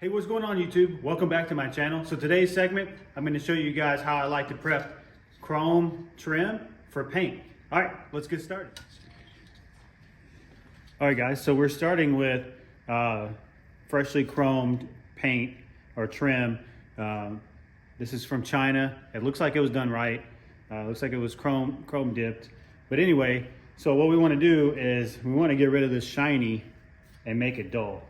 Hey, what's going on YouTube? Welcome back to my channel. So today's segment, I'm going to show you guys how I like to prep chrome trim for paint. All right, let's get started. All right guys, so we're starting with freshly chromed paint or trim. This is from China. It looks like it was done right. Looks like it was chrome dipped. But anyway, so what we want to do is we want to get rid of this shiny and make it dull.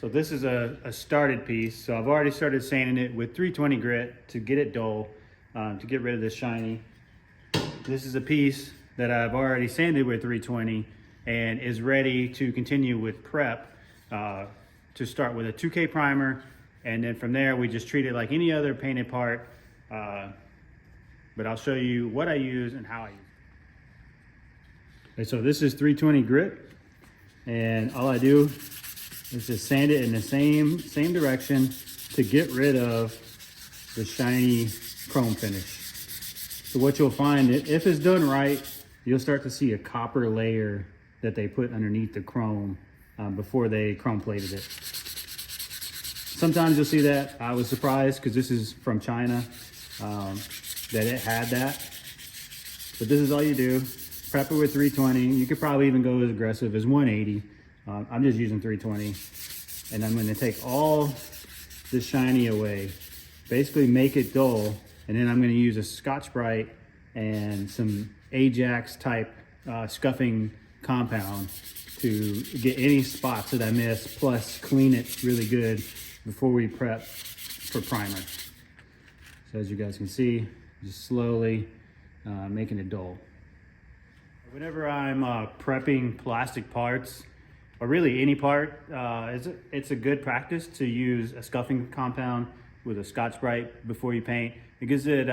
So this is a started piece. So I've already started sanding it with 320 grit to get it dull, to get rid of the shiny. This is a piece that I've already sanded with 320 and is ready to continue with prep, to start with a 2K primer. And then from there, we just treat it like any other painted part. But I'll show you what I use and how I use it. Okay, so this is 320 grit. And all I do is just sand it in the same direction to get rid of the shiny chrome finish. So what you'll find, if it's done right, you'll start to see a copper layer that they put underneath the chrome before they chrome plated it. Sometimes you'll see that. I was surprised because this is from China, that it had that. But this is all you do. Prep it with 320. You could probably even go as aggressive as 180. I'm just using 320, and I'm going to take all the shiny away, basically make it dull, and then I'm going to use a Scotch-Brite and some Ajax type scuffing compound to get any spots that I miss, plus clean it really good before we prep for primer. So as you guys can see, just slowly making it dull. Whenever I'm prepping plastic parts, or really any part, it's a good practice to use a scuffing compound with a Scotch-Brite before you paint, because it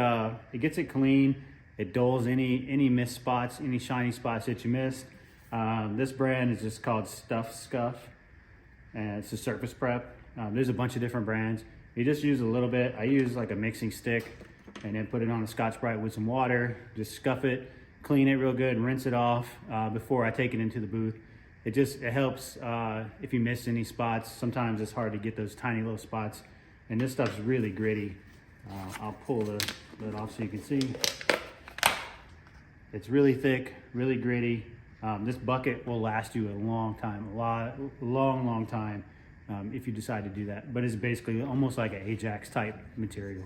gets it clean. It dulls any missed spots, any shiny spots that you missed. This brand is just called Stuff Scuff, and it's a surface prep. There's a bunch of different brands. You just use a little bit. I use like a mixing stick and then put it on a Scotch-Brite with some water, just scuff it, clean it real good, and rinse it off before I take it into the booth. It helps if you miss any spots. Sometimes it's hard to get those tiny little spots, and this stuff's really gritty. I'll pull the lid off so you can see. It's really thick, really gritty. This bucket will last you a long time, long time, if you decide to do that. But it's basically almost like an Ajax type material.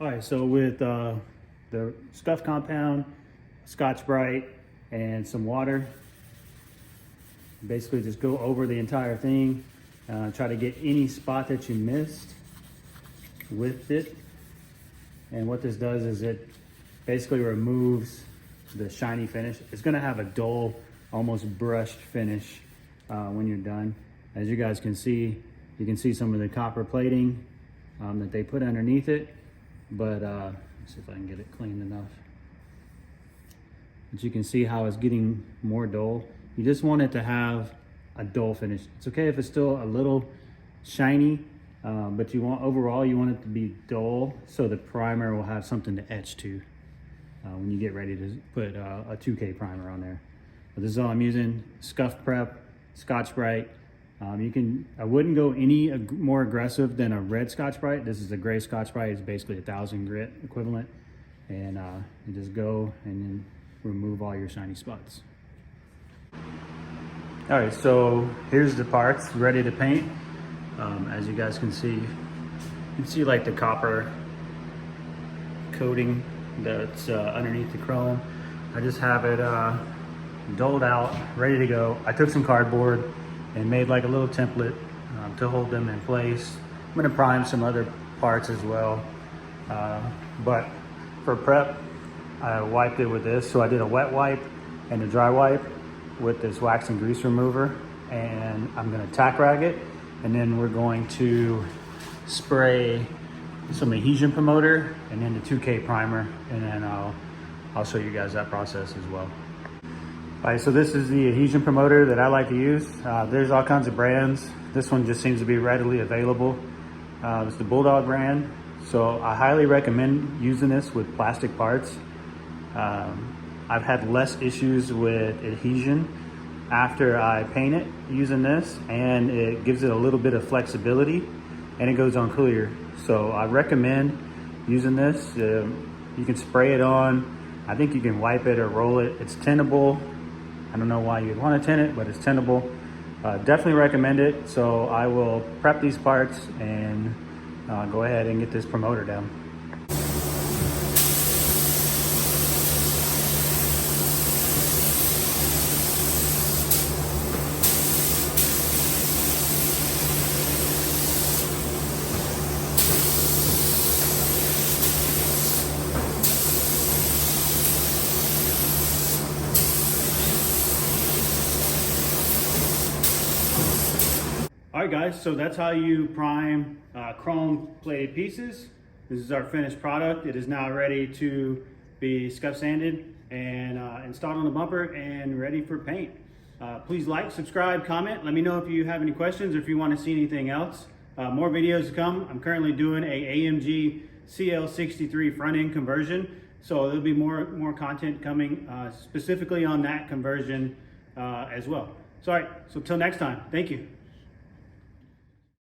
All right, so with the scuff compound, Scotch-Brite, and some water, basically just go over the entire thing, try to get any spot that you missed with it. And what this does is it basically removes the shiny finish. It's gonna have a dull, almost brushed finish when you're done. As you guys can see, you can see some of the copper plating that they put underneath it, but let's see if I can get it clean enough. But you can see how it's getting more dull. You just want it to have a dull finish. It's okay if it's still a little shiny, but overall you want it to be dull, so the primer will have something to etch to when you get ready to put a 2K primer on there. But this is all I'm using: scuff prep, Scotch-Brite. I wouldn't go any more aggressive than a red Scotch-Brite. This is a gray Scotch-Brite. It's basically 1,000 grit equivalent, and you just go and then remove all your shiny spots. All right, so here's the parts ready to paint. As you guys can see, you can see like the copper coating that's underneath the chrome. I just have it dulled out, ready to go. I took some cardboard and made like a little template to hold them in place. I'm gonna prime some other parts as well. But for prep, I wiped it with this. So I did a wet wipe and a dry wipe with this wax and grease remover, and I'm gonna tack rag it, and then we're going to spray some adhesion promoter and then the 2K primer, and then I'll show you guys that process as well. All right, so this is the adhesion promoter that I like to use. There's all kinds of brands. This one just seems to be readily available. It's the Bulldog brand, so I highly recommend using this with plastic parts. I've had less issues with adhesion after I paint it using this, and it gives it a little bit of flexibility and it goes on clear. So I recommend using this. You can spray it on. I think you can wipe it or roll it. It's tintable. I don't know why you'd want to tint it, but it's tintable. Definitely recommend it. So I will prep these parts and go ahead and get this promoter down. All right guys, so that's how you prime chrome plated pieces. This is our finished product. It is now ready to be scuff sanded and installed on the bumper and ready for paint. Please like, subscribe, comment. Let me know if you have any questions or if you want to see anything else. More videos to come. I'm currently doing a AMG CL63 front end conversion. So there'll be more content coming specifically on that conversion as well. So all right, so till next time, thank you.